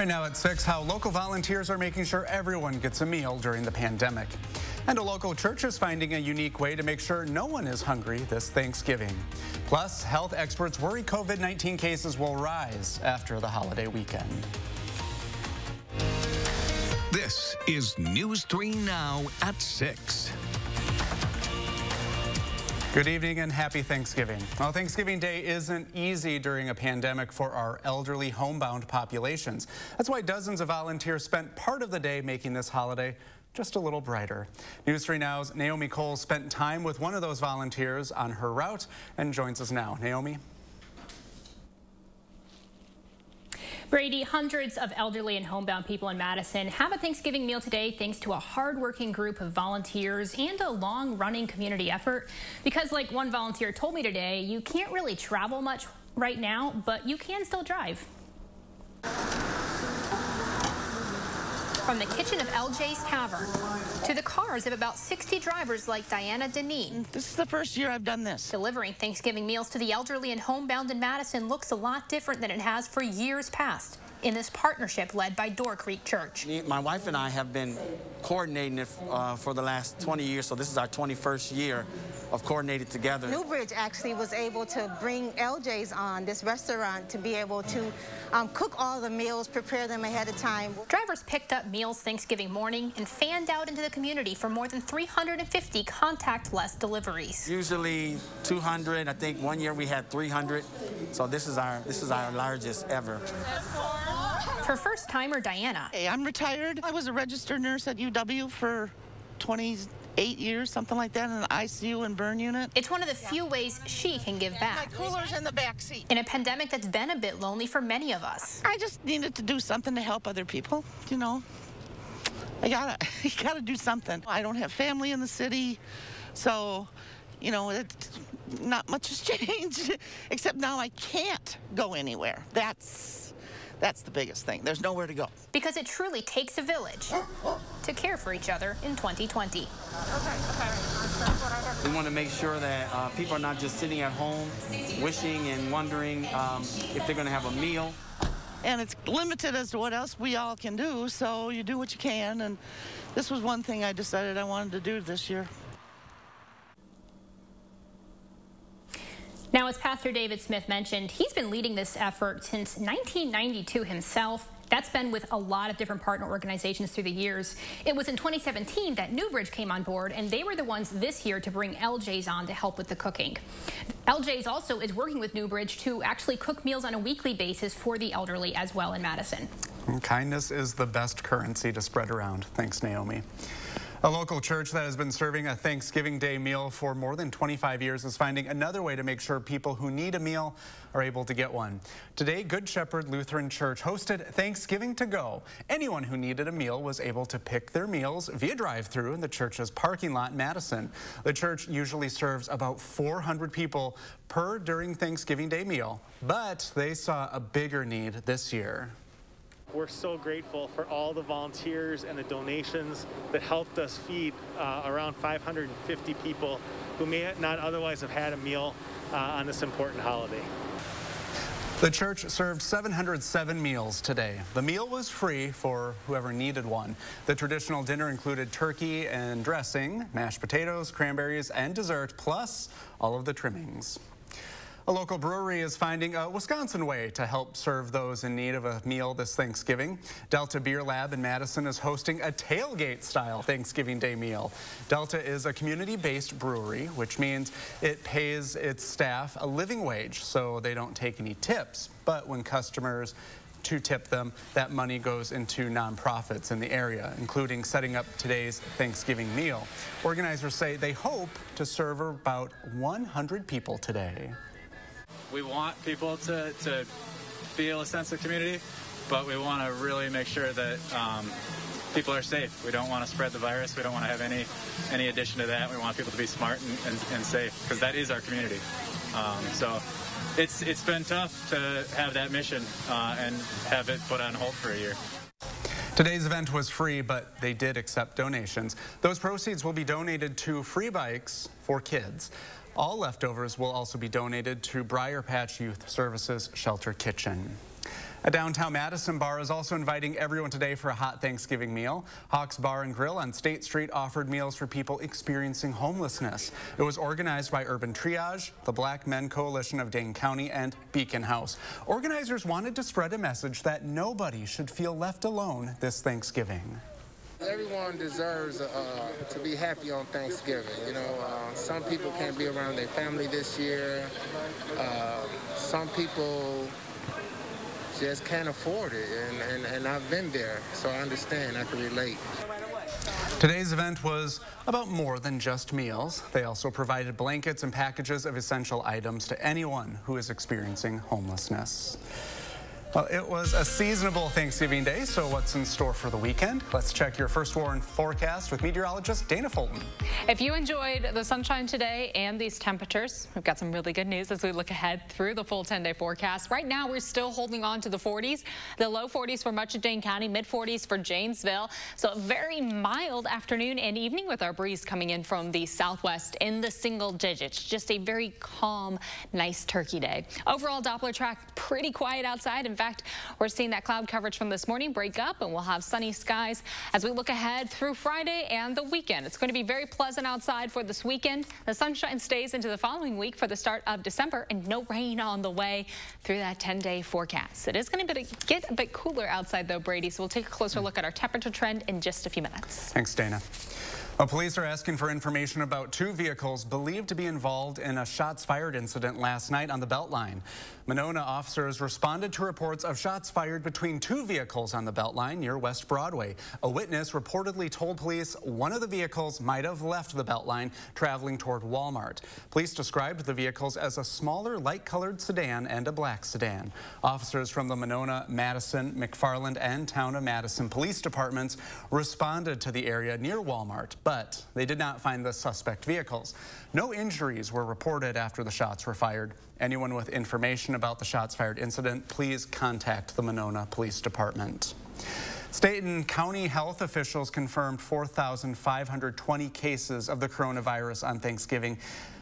Right now at 6, how local volunteers are making sure everyone gets a meal during the pandemic. And a local church is finding a unique way to make sure no one is hungry this Thanksgiving. Plus, health experts worry COVID-19 cases will rise after the holiday weekend. This is News 3 Now at 6. Good evening and happy Thanksgiving. Well, Thanksgiving Day isn't easy during a pandemic for our elderly homebound populations. That's why dozens of volunteers spent part of the day making this holiday just a little brighter. News 3 Now's Naomi Cole spent time with one of those volunteers on her route and joins us now. Naomi? Brady, hundreds of elderly and homebound people in Madison have a Thanksgiving meal today thanks to a hardworking group of volunteers and a long-running community effort. Because like one volunteer told me today, you can't really travel much right now, but you can still drive. From the kitchen of LJ's Tavern to the cars of about 60 drivers like Diana Deneen. This is the first year I've done this. Delivering Thanksgiving meals to the elderly and homebound in Madison looks a lot different than it has for years past in this partnership led by Door Creek Church. My wife and I have been coordinating it for the last 20 years, so this is our 21st year of coordinating together. Newbridge actually was able to bring LJ's on, this restaurant, to be able to cook all the meals, prepare them ahead of time. Drivers picked up meals Thanksgiving morning and fanned out into the community for more than 350 contact-less deliveries. Usually 200. I think one year we had 300. So this is our largest ever. For first-timer Diana. Hey, I'm retired. I was a registered nurse at UW for 28 years, something like that, in the ICU and burn unit. It's one of the few ways she can give back. My cooler's in the back seat. In a pandemic that's been a bit lonely for many of us. I just needed to do something to help other people, you know. You gotta do something. I don't have family in the city, so, you know, not much has changed, except now I can't go anywhere. That's the biggest thing. There's nowhere to go. Because it truly takes a village to care for each other in 2020. We want to make sure that people are not just sitting at home wishing and wondering if they're going to have a meal. And it's limited as to what else we all can do, so you do what you can. And this was one thing I decided I wanted to do this year. Now, as Pastor David Smith mentioned, he's been leading this effort since 1992 himself. That's been with a lot of different partner organizations through the years. It was in 2017 that Newbridge came on board, and they were the ones this year to bring LJ's on to help with the cooking. LJ's also is working with Newbridge to actually cook meals on a weekly basis for the elderly as well in Madison. Kindness is the best currency to spread around. Thanks, Naomi. A local church that has been serving a Thanksgiving Day meal for more than 25 years is finding another way to make sure people who need a meal are able to get one. Today, Good Shepherd Lutheran Church hosted Thanksgiving to Go. Anyone who needed a meal was able to pick their meals via drive-thru in the church's parking lot in Madison. The church usually serves about 400 people per during Thanksgiving Day meal, but they saw a bigger need this year. We're so grateful for all the volunteers and the donations that helped us feed around 550 people who may not otherwise have had a meal on this important holiday. The church served 707 meals today. The meal was free for whoever needed one. The traditional dinner included turkey and dressing, mashed potatoes, cranberries, and dessert, plus all of the trimmings. A local brewery is finding a Wisconsin way to help serve those in need of a meal this Thanksgiving. Delta Beer Lab in Madison is hosting a tailgate-style Thanksgiving Day meal. Delta is a community-based brewery, which means it pays its staff a living wage, so they don't take any tips. But when customers to tip them, that money goes into nonprofits in the area, including setting up today's Thanksgiving meal. Organizers say they hope to serve about 100 people today. We want people to feel a sense of community, but we want to really make sure that people are safe. We don't want to spread the virus. We don't want to have any addition to that. We want people to be smart and safe, because that is our community. So it's been tough to have that mission and have it put on hold for a year. Today's event was free, but they did accept donations. Those proceeds will be donated to Free Bikes for Kids. All leftovers will also be donated to Briar Patch Youth Services Shelter Kitchen. A downtown Madison bar is also inviting everyone today for a hot Thanksgiving meal. Hawks Bar and Grill on State Street offered meals for people experiencing homelessness. It was organized by Urban Triage, the Black Men Coalition of Dane County, and Beacon House. Organizers wanted to spread a message that nobody should feel left alone this Thanksgiving. Everyone deserves to be happy on Thanksgiving. You know, some people can't be around their family this year. Some people just can't afford it, and I've been there, so I understand, I can relate. Today's event was about more than just meals. They also provided blankets and packages of essential items to anyone who is experiencing homelessness. Well, it was a seasonable Thanksgiving Day, so what's in store for the weekend? Let's check your first warn forecast with meteorologist Dana Fulton. If you enjoyed the sunshine today and these temperatures, we've got some really good news as we look ahead through the full 10-day forecast. Right now, we're still holding on to the 40s, the low 40s for much of Dane County, mid 40s for Janesville. So a very mild afternoon and evening with our breeze coming in from the southwest in the single digits. Just a very calm, nice turkey day. Overall, Doppler track pretty quiet outside. In fact, we're seeing that cloud coverage from this morning break up, and we'll have sunny skies as we look ahead through Friday and the weekend. It's going to be very pleasant outside for this weekend. The sunshine stays into the following week for the start of December, and no rain on the way through that 10-day forecast. It is going to get a bit cooler outside, though, Brady, so we'll take a closer look at our temperature trend in just a few minutes. Thanks, Dana. Well, police are asking for information about two vehicles believed to be involved in a shots fired incident last night on the Beltline. Monona officers responded to reports of shots fired between two vehicles on the Beltline near West Broadway. A witness reportedly told police one of the vehicles might have left the Beltline traveling toward Walmart. Police described the vehicles as a smaller light-colored sedan and a black sedan. Officers from the Monona, Madison, McFarland, and Town of Madison police departments responded to the area near Walmart, but they did not find the suspect vehicles. No injuries were reported after the shots were fired. Anyone with information about the shots fired incident, please contact the Monona Police Department. State and county health officials confirmed 4,520 cases of the coronavirus on Thanksgiving.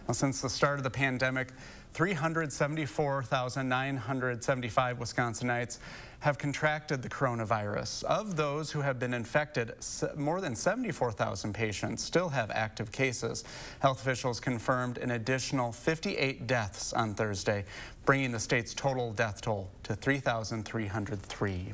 Well, since the start of the pandemic, 374,975 Wisconsinites have contracted the coronavirus. Of those who have been infected, more than 74,000 patients still have active cases. Health officials confirmed an additional 58 deaths on Thursday, bringing the state's total death toll to 3,303.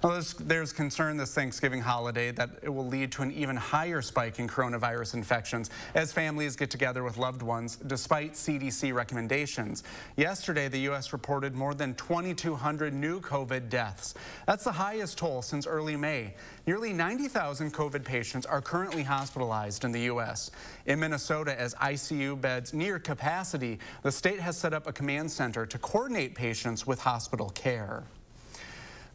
Well, there's concern this Thanksgiving holiday that it will lead to an even higher spike in coronavirus infections as families get together with loved ones, despite CDC recommendations. Yesterday, the U.S. reported more than 2,200 new COVID deaths. That's the highest toll since early May. Nearly 90,000 COVID patients are currently hospitalized in the U.S. In Minnesota, as ICU beds near capacity, the state has set up a command center to coordinate patients with hospital care.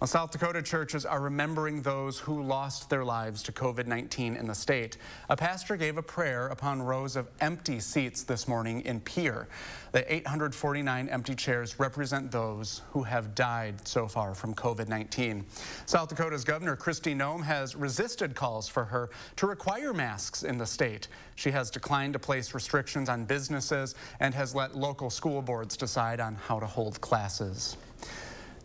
Well, South Dakota churches are remembering those who lost their lives to COVID-19 in the state. A pastor gave a prayer upon rows of empty seats this morning in Pierre. The 849 empty chairs represent those who have died so far from COVID-19. South Dakota's Governor Kristi Noem has resisted calls for her to require masks in the state. She has declined to place restrictions on businesses and has let local school boards decide on how to hold classes.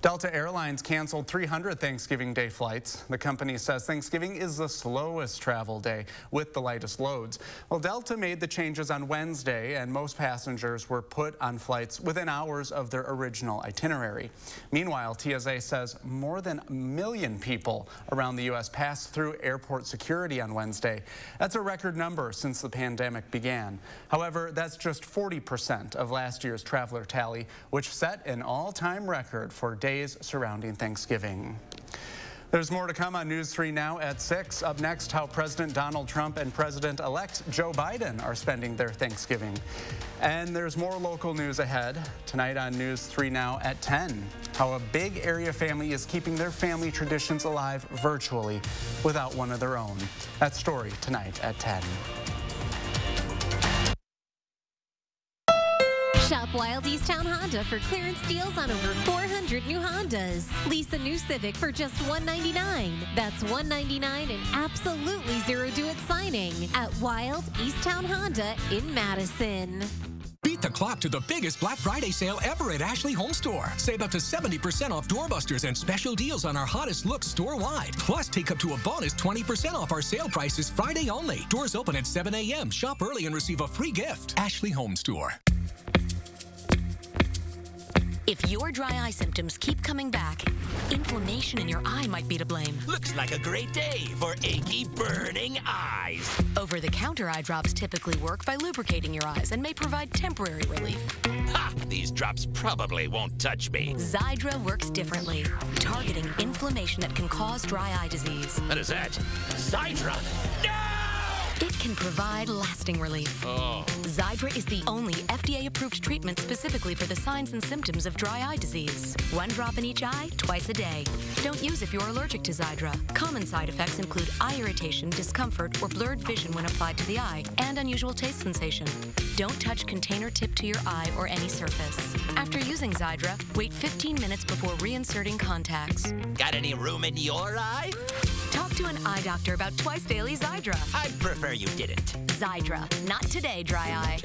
Delta Airlines canceled 300 Thanksgiving Day flights. The company says Thanksgiving is the slowest travel day with the lightest loads. Well, Delta made the changes on Wednesday, and most passengers were put on flights within hours of their original itinerary. Meanwhile, TSA says more than 1 million people around the U.S. passed through airport security on Wednesday. That's a record number since the pandemic began. However, that's just 40% of last year's traveler tally, which set an all-time record for days surrounding Thanksgiving. There's more to come on News 3 Now at 6. Up next, how President Donald Trump and President-elect Joe Biden are spending their Thanksgiving. And there's more local news ahead. Tonight on News 3 Now at 10, how a big area family is keeping their family traditions alive virtually without one of their own. That story tonight at 10. Shop Wild Easttown Honda for clearance deals on over 400 new Hondas. Lease a new Civic for just $199. That's $199 and absolutely zero due at signing at Wild Easttown Honda in Madison. Beat the clock to the biggest Black Friday sale ever at Ashley Home Store. Save up to 70% off doorbusters and special deals on our hottest looks store-wide. Plus, take up to a bonus 20% off our sale prices Friday only. Doors open at 7 a.m. Shop early and receive a free gift. Ashley Home Store. If your dry eye symptoms keep coming back, inflammation in your eye might be to blame. Looks like a great day for achy, burning eyes. Over-the-counter eye drops typically work by lubricating your eyes and may provide temporary relief. Ha! These drops probably won't touch me. Xiidra works differently, targeting inflammation that can cause dry eye disease. What is that? Xiidra? No! It can provide lasting relief. Oh. Xiidra is the only FDA-approved treatment specifically for the signs and symptoms of dry eye disease. 1 drop in each eye, twice a day. Don't use if you're allergic to Xiidra. Common side effects include eye irritation, discomfort, or blurred vision when applied to the eye, and unusual taste sensation. Don't touch container tip to your eye or any surface. After using Xiidra, wait 15 minutes before reinserting contacts. Got any room in your eye? Talk to an eye doctor about twice daily Xiidra. I'd prefer you didn't. Xiidra. Not today, dry eye.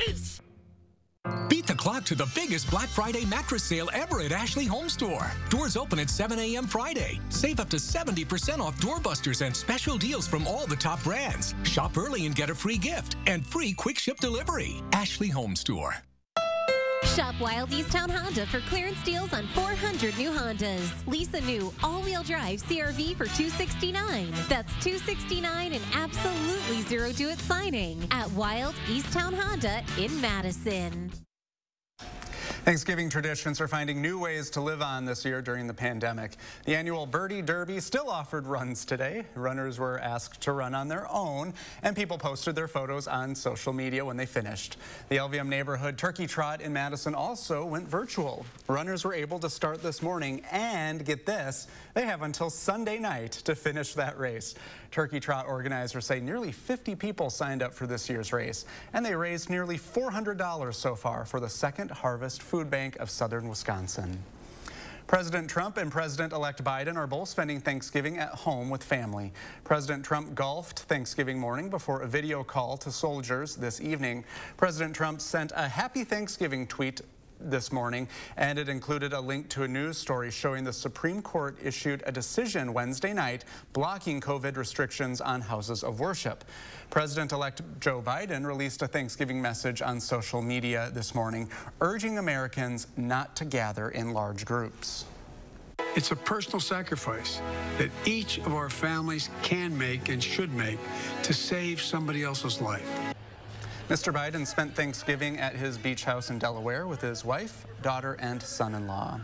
Beat the clock to the biggest Black Friday mattress sale ever at Ashley Home Store. Doors open at 7 a.m. Friday. Save up to 70% off doorbusters and special deals from all the top brands. Shop early and get a free gift and free quick ship delivery. Ashley Home Store. Shop Wild Easttown Honda for clearance deals on 400 new Hondas. Lease a new all-wheel drive CR-V for $269. That's $269 and absolutely zero due at signing at Wild Easttown Honda in Madison. Thanksgiving traditions are finding new ways to live on this year during the pandemic. The annual Birdie Derby still offered runs today. Runners were asked to run on their own, and people posted their photos on social media when they finished. The LVM Neighborhood Turkey Trot in Madison also went virtual. Runners were able to start this morning, and get this, they have until Sunday night to finish that race. Turkey Trot organizers say nearly 50 people signed up for this year's race, and they raised nearly $400 so far for the Second Harvest Food Bank of Southern Wisconsin. President Trump and President-elect Biden are both spending Thanksgiving at home with family. President Trump golfed Thanksgiving morning before a video call to soldiers this evening. President Trump sent a Happy Thanksgiving tweet this morning, and it included a link to a news story showing the Supreme Court issued a decision Wednesday night blocking COVID restrictions on houses of worship. President-elect Joe Biden released a Thanksgiving message on social media this morning, urging Americans not to gather in large groups. It's a personal sacrifice that each of our families can make and should make to save somebody else's life. Mr. Biden spent Thanksgiving at his beach house in Delaware with his wife, daughter, and son-in-law.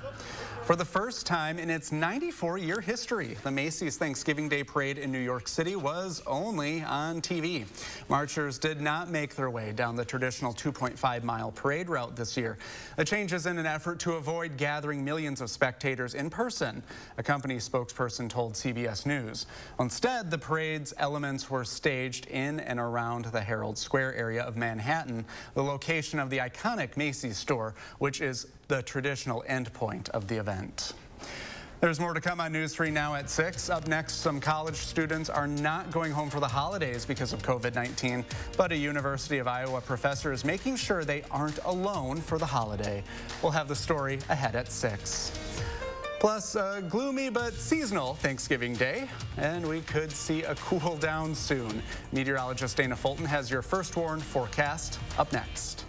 For the first time in its 94-year history, the Macy's Thanksgiving Day Parade in New York City was only on TV. Marchers did not make their way down the traditional 2.5-mile parade route this year. The change is in an effort to avoid gathering millions of spectators in person, a company spokesperson told CBS News. Instead, the parade's elements were staged in and around the Herald Square area of Manhattan, the location of the iconic Macy's store, which is the traditional endpoint of the event. There's more to come on News 3 now at 6. Up next, some college students are not going home for the holidays because of COVID-19, but a University of Iowa professor is making sure they aren't alone for the holiday. We'll have the story ahead at 6. Plus, a gloomy but seasonal Thanksgiving Day, and we could see a cool down soon. Meteorologist Dana Fulton has your first warn forecast up next.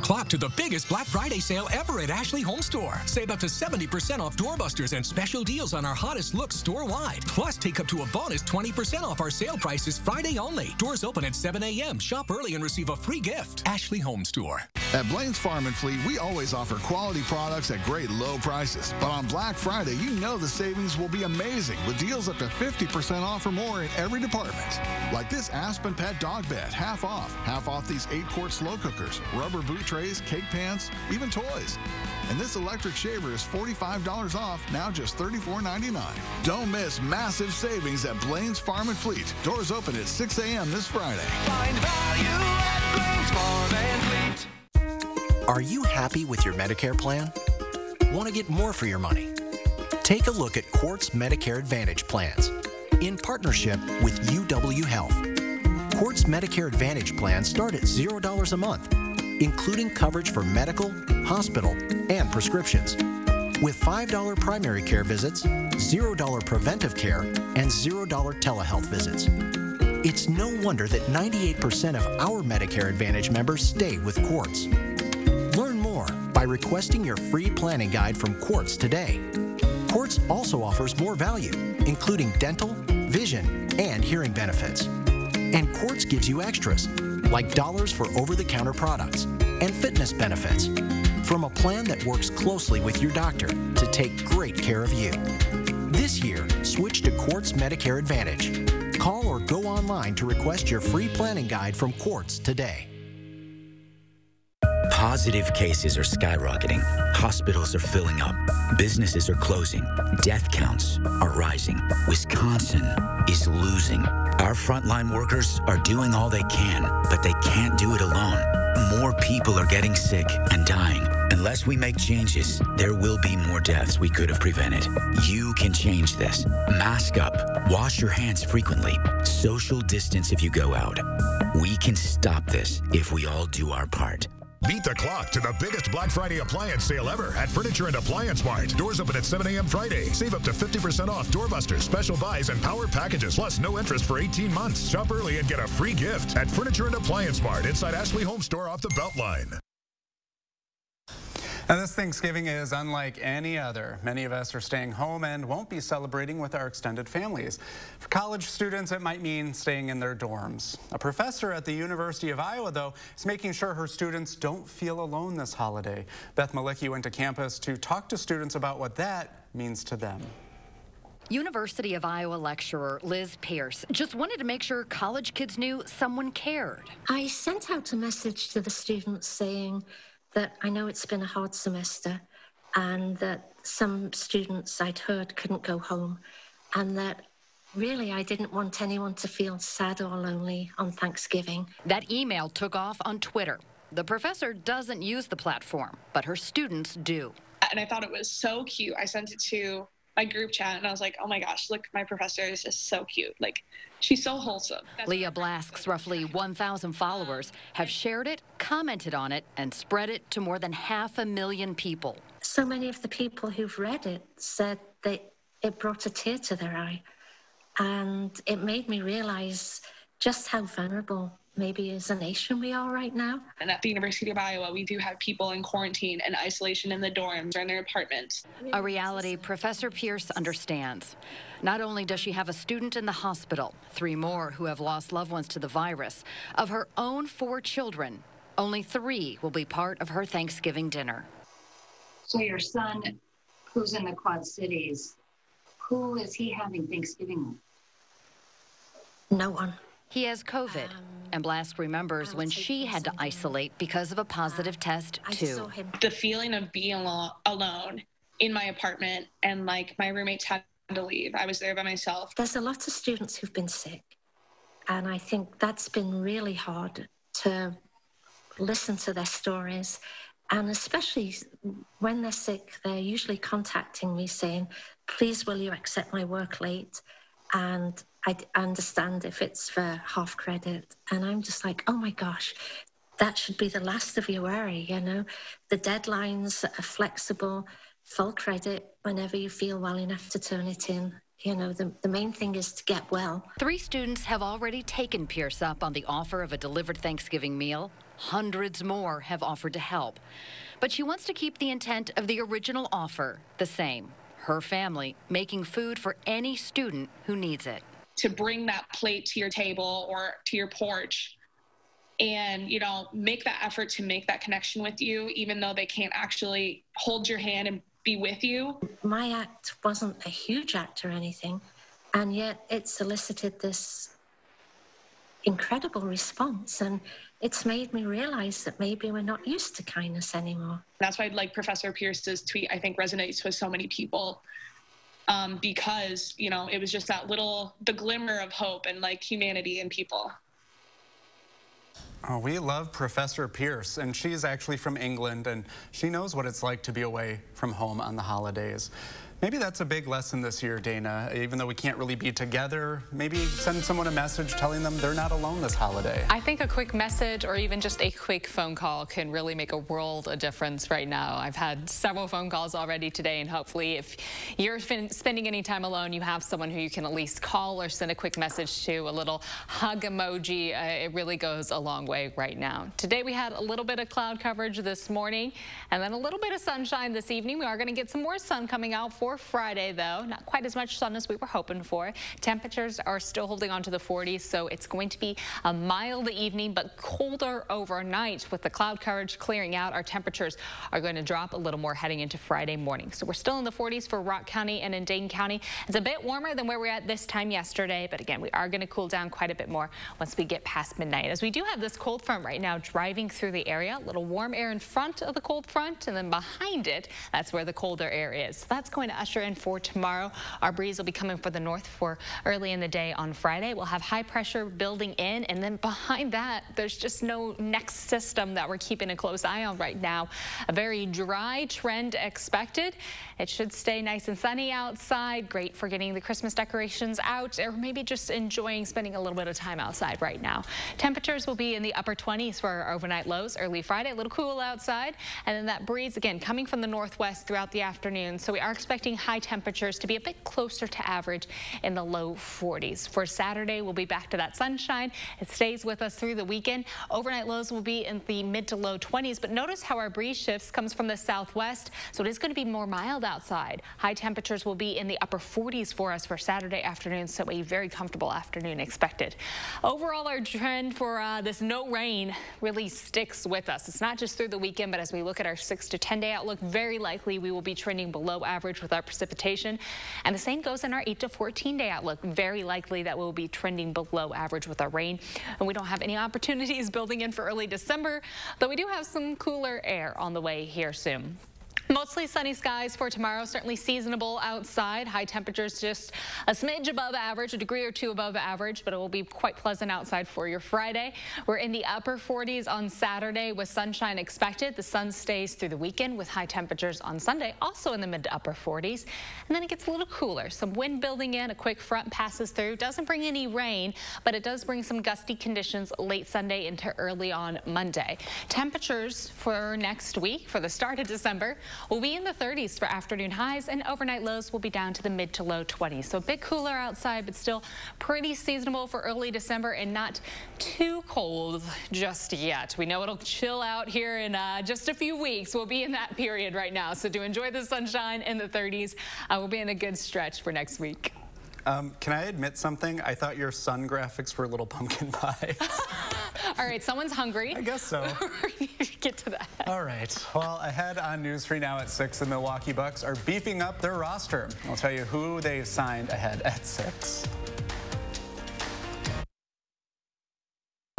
Clock to the biggest Black Friday sale ever at Ashley Home Store. Save up to 70% off doorbusters and special deals on our hottest looks store-wide. Plus, take up to a bonus 20% off our sale prices Friday only. Doors open at 7 a.m. Shop early and receive a free gift. Ashley Home Store. At Blaine's Farm and Fleet, we always offer quality products at great low prices. But on Black Friday, you know the savings will be amazing with deals up to 50% off or more in every department. Like this Aspen Pet dog bed, half off. Half off these 8-quart slow cookers, rubber boot trays, cake pans, even toys. And this electric shaver is $45 off, now just $34.99. Don't miss massive savings at Blaine's Farm and Fleet. Doors open at 6 a.m. this Friday. Find value at Blaine's Farm and Fleet. Are you happy with your Medicare plan? Want to get more for your money? Take a look at Quartz Medicare Advantage plans in partnership with UW Health. Quartz Medicare Advantage plans start at $0 a month, including coverage for medical, hospital, and prescriptions. With $5 primary care visits, $0 preventive care, and $0 telehealth visits. It's no wonder that 98% of our Medicare Advantage members stay with Quartz. Learn more by requesting your free planning guide from Quartz today. Quartz also offers more value, including dental, vision, and hearing benefits. And Quartz gives you extras, like dollars for over-the-counter products and fitness benefits, from a plan that works closely with your doctor to take great care of you. This year, switch to Quartz Medicare Advantage. Call or go online to request your free planning guide from Quartz today. Positive cases are skyrocketing. Hospitals are filling up. Businesses are closing. Death counts are rising. Wisconsin is losing. Our frontline workers are doing all they can, but they can't do it alone. More people are getting sick and dying. Unless we make changes, there will be more deaths we could have prevented. You can change this. Mask up. Wash your hands frequently. Social distance if you go out. We can stop this if we all do our part. Beat the clock to the biggest Black Friday appliance sale ever at Furniture and Appliance Mart. Doors open at 7 a.m. Friday. Save up to 50% off doorbusters, special buys, and power packages, plus no interest for 18 months. Shop early and get a free gift at Furniture and Appliance Mart inside Ashley Home Store off the Beltline. Now, this Thanksgiving is unlike any other. Many of us are staying home and won't be celebrating with our extended families. For college students, it might mean staying in their dorms. A professor at the University of Iowa, though, is making sure her students don't feel alone this holiday. Beth Malicki went to campus to talk to students about what that means to them. University of Iowa lecturer Liz Pierce just wanted to make sure college kids knew someone cared. I sent out a message to the students saying that I know it's been a hard semester and that some students I'd heard couldn't go home, and that really I didn't want anyone to feel sad or lonely on Thanksgiving. That email took off on Twitter. The professor doesn't use the platform, but her students do. And I thought it was so cute. I sent it to my group chat and I was like, oh my gosh, look, my professor is just so cute. Like, she's so wholesome. Leah Blask's roughly 1,000 followers have shared it, commented on it, and spread it to more than 500,000 people. So many of the people who've read it said that it brought a tear to their eye. And it made me realize just how vulnerable maybe as a nation we are right now. And at the University of Iowa, we do have people in quarantine and isolation in the dorms or in their apartments. A reality Professor Pierce understands. Not only does she have a student in the hospital, 3 more who have lost loved ones to the virus. Of her own 4 children, only 3 will be part of her Thanksgiving dinner. So your son, who's in the Quad Cities, who is he having Thanksgiving with? No one. He has COVID, and Blask remembers when she had to isolate because of a positive test, too. The feeling of being alone in my apartment and, like, my roommates had to leave. I was there by myself. There's a lot of students who've been sick, and I think that's been really hard to listen to their stories. And especially when they're sick, they're usually contacting me saying, please, will you accept my work late? And I understand if it's for half credit. And I'm just like, oh my gosh, that should be the last of your worry, you know? The deadlines are flexible, full credit whenever you feel well enough to turn it in. You know, the main thing is to get well. 3 students have already taken Pierce up on the offer of a delivered Thanksgiving meal. Hundreds more have offered to help. But she wants to keep the intent of the original offer the same. Her family making food for any student who needs it. To bring that plate to your table or to your porch and, you know, make that effort to make that connection with you, even though they can't actually hold your hand and be with you. My act wasn't a huge act or anything, and yet it solicited this incredible response, and it's made me realize that maybe we're not used to kindness anymore. That's why, like, Professor Pierce's tweet, I think, resonates with so many people. Because, you know, it was just that the glimmer of hope and, like, humanity in people. Oh, we love Professor Pierce, and she's actually from England, and she knows what it's like to be away from home on the holidays. Maybe that's a big lesson this year, Dana. Even though we can't really be together, maybe send someone a message telling them they're not alone this holiday. I think a quick message or even just a quick phone call can really make a world of difference right now. I've had several phone calls already today, and hopefully if you're spending any time alone, you have someone who you can at least call or send a quick message to. A little hug emoji, it really goes a long way right now. Today we had a little bit of cloud coverage this morning and then a little bit of sunshine this evening. We are going to get some more sun coming out for Friday, though. Not quite as much sun as we were hoping for. Temperatures are still holding on to the 40s, so it's going to be a mild evening, but colder overnight. With the cloud coverage clearing out, our temperatures are going to drop a little more heading into Friday morning. So we're still in the 40s for Rock County and in Dane County. It's a bit warmer than where we were at this time yesterday, but again, we are going to cool down quite a bit more once we get past midnight. As we do have this cold front right now driving through the area, a little warm air in front of the cold front, and then behind it, that's where the colder air is. So that's going to usher in for tomorrow. Our breeze will be coming for the north for early in the day on Friday. We'll have high pressure building in, and then behind that, there's just no next system that we're keeping a close eye on right now. A very dry trend expected. It should stay nice and sunny outside. Great for getting the Christmas decorations out, or maybe just enjoying spending a little bit of time outside right now. Temperatures will be in the upper 20s for our overnight lows early Friday. A little cool outside, and then that breeze again coming from the northwest throughout the afternoon. So we are expecting high temperatures to be a bit closer to average in the low 40s. For Saturday, we'll be back to that sunshine. It stays with us through the weekend. Overnight lows will be in the mid to low 20s, but notice how our breeze shifts comes from the southwest, so it is going to be more mild outside. High temperatures will be in the upper 40s for us for Saturday afternoon, so a very comfortable afternoon expected. Overall, our trend for this no rain really sticks with us. It's not just through the weekend, but as we look at our 6 to 10 day outlook, very likely we will be trending below average with our precipitation. And the same goes in our 8 to 14 day outlook. Very likely that we'll be trending below average with our rain. And we don't have any opportunities building in for early December, though we do have some cooler air on the way here soon. Mostly sunny skies for tomorrow, certainly seasonable outside. High temperatures just a smidge above average, a degree or two above average, but it will be quite pleasant outside for your Friday. We're in the upper 40s on Saturday with sunshine expected. The sun stays through the weekend with high temperatures on Sunday, also in the mid to upper 40s. And then it gets a little cooler. Some wind building in, a quick front passes through. Doesn't bring any rain, but it does bring some gusty conditions late Sunday into early on Monday. Temperatures for next week, for the start of December, will be in the 30s for afternoon highs, and overnight lows will be down to the mid to low 20s. So a bit cooler outside, but still pretty seasonable for early December and not too cold just yet. We know it'll chill out here in just a few weeks. We'll be in that period right now. So to enjoy the sunshine in the 30s, we'll be in a good stretch for next week. Can I admit something? I thought your sun graphics were little pumpkin pies. All right, someone's hungry. I guess so. Get to that. All right. Well, ahead on News 3 Now at 6, the Milwaukee Bucks are beefing up their roster. I'll tell you who they've signed ahead at 6.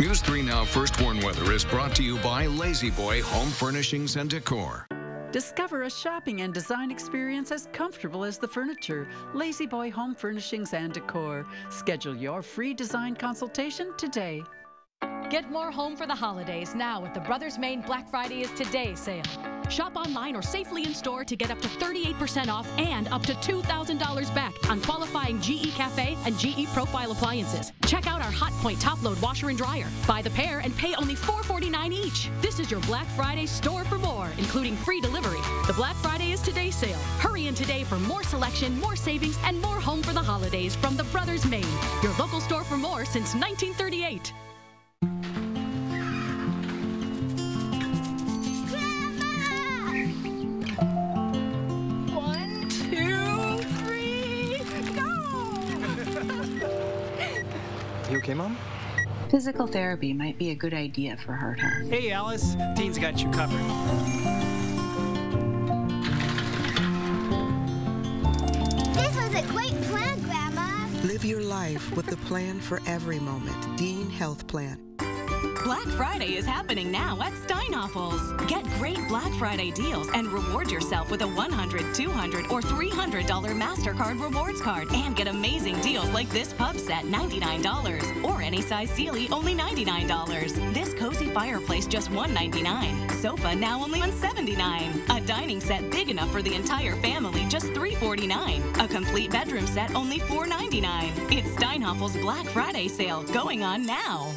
News 3 Now First Warn Weather is brought to you by Lazy Boy Home Furnishings and Decor. Discover a shopping and design experience as comfortable as the furniture. Lazy Boy Home Furnishings and Decor. Schedule your free design consultation today. Get more home for the holidays now with the Brothers Maine Black Friday is Today sale. Shop online or safely in store to get up to 38% off and up to $2,000 back on qualifying GE Cafe and GE Profile appliances. Check out our Hot Point top load washer and dryer. Buy the pair and pay only $4.49 each. This is your Black Friday store for more, including free delivery. The Black Friday is Today sale. Hurry in today for more selection, more savings, and more home for the holidays from the Brothers Maine. Your local store for more since 1938. You okay, Mom? Physical therapy might be a good idea for her. Hey, Alice. Dean's got you covered. This was a great plan, Grandma. Live your life with a plan for every moment. Dean Health Plan. Black Friday is happening now at Steinhoffel's. Get great Black Friday deals and reward yourself with a $100, $200, or $300 MasterCard rewards card. And get amazing deals like this pub set, $99. Or any size Sealy, only $99. This cozy fireplace, just $199. Sofa, now only $179. A dining set big enough for the entire family, just $349. A complete bedroom set, only $499. It's Steinhoffel's Black Friday sale, going on now.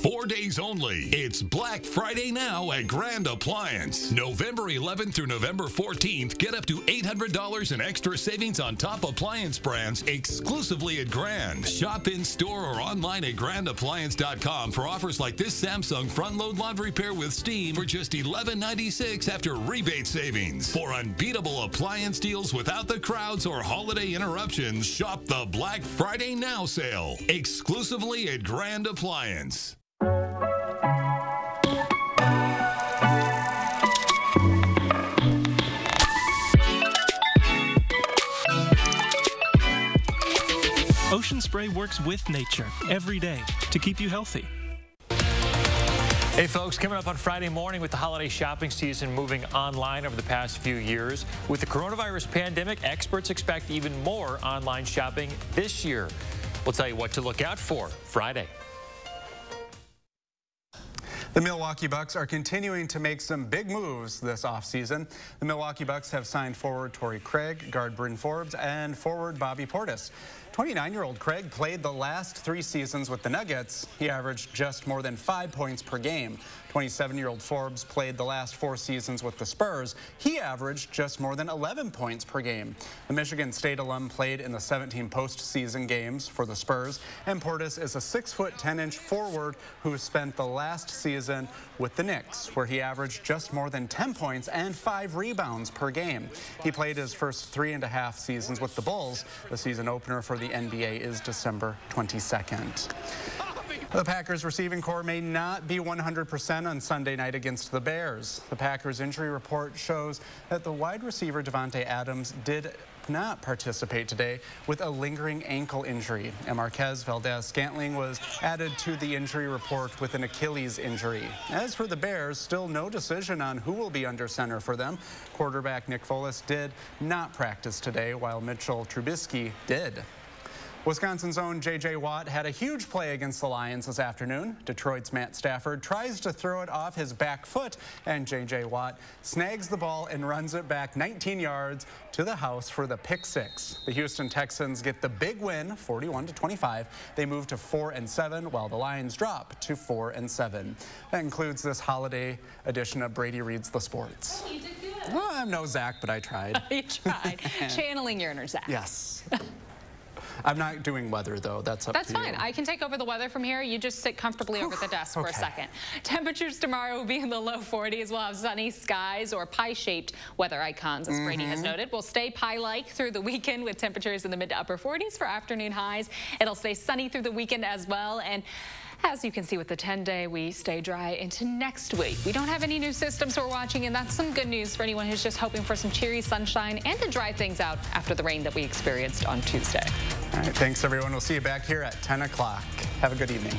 4 days only. It's Black Friday now at Grand Appliance. November 11th through November 14th, get up to $800 in extra savings on top appliance brands exclusively at Grand. Shop in store or online at grandappliance.com for offers like this Samsung front load laundry pair with steam for just $11.96 after rebate savings. For unbeatable appliance deals without the crowds or holiday interruptions, shop the Black Friday Now sale exclusively at Grand Appliance. Ocean Spray works with nature every day to keep you healthy. Hey folks, coming up on Friday morning with the holiday shopping season moving online over the past few years. With the coronavirus pandemic, experts expect even more online shopping this year. We'll tell you what to look out for Friday. The Milwaukee Bucks are continuing to make some big moves this offseason. The Milwaukee Bucks have signed forward Torrey Craig, guard Bryn Forbes, and forward Bobby Portis. 29-year-old Craig played the last 3 seasons with the Nuggets. He averaged just more than 5 points per game. 27-year-old Forbes played the last 4 seasons with the Spurs. He averaged just more than 11 points per game. The Michigan State alum played in the 17 postseason games for the Spurs, and Portis is a 6-foot 10-inch forward who spent the last season with the Knicks, where he averaged just more than 10 points and 5 rebounds per game. He played his first 3.5 seasons with the Bulls. The season opener for the NBA is December 22nd. The Packers receiving corps may not be 100% on Sunday night against the Bears. The Packers injury report shows that the wide receiver Devontae Adams did not participate today with a lingering ankle injury, and Marquez Valdez-Scantling was added to the injury report with an Achilles injury. As for the Bears, still no decision on who will be under center for them. Quarterback Nick Foles did not practice today, while Mitchell Trubisky did. Wisconsin's own J.J. Watt had a huge play against the Lions this afternoon. Detroit's Matt Stafford tries to throw it off his back foot, and J.J. Watt snags the ball and runs it back 19 yards to the house for the pick 6. The Houston Texans get the big win, 41-25. They move to 4-7, while the Lions drop to 4-7. That includes this holiday edition of Brady Reads the Sports. You did good. Well, I'm no Zach, but I tried. You tried. Channeling your inner Zach. Yes. I'm not doing weather, though. That's up to you. That's fine. I can take over the weather from here. You just sit comfortably over the desk for a second. Temperatures tomorrow will be in the low 40s. We'll have sunny skies or pie-shaped weather icons, as Brady has noted. We'll stay pie-like through the weekend with temperatures in the mid to upper 40s for afternoon highs. It'll stay sunny through the weekend as well. And as you can see with the 10-day, we stay dry into next week. We don't have any new systems we're watching, and that's some good news for anyone who's just hoping for some cheery sunshine and to dry things out after the rain that we experienced on Tuesday. All right, thanks, everyone. We'll see you back here at 10 o'clock. Have a good evening.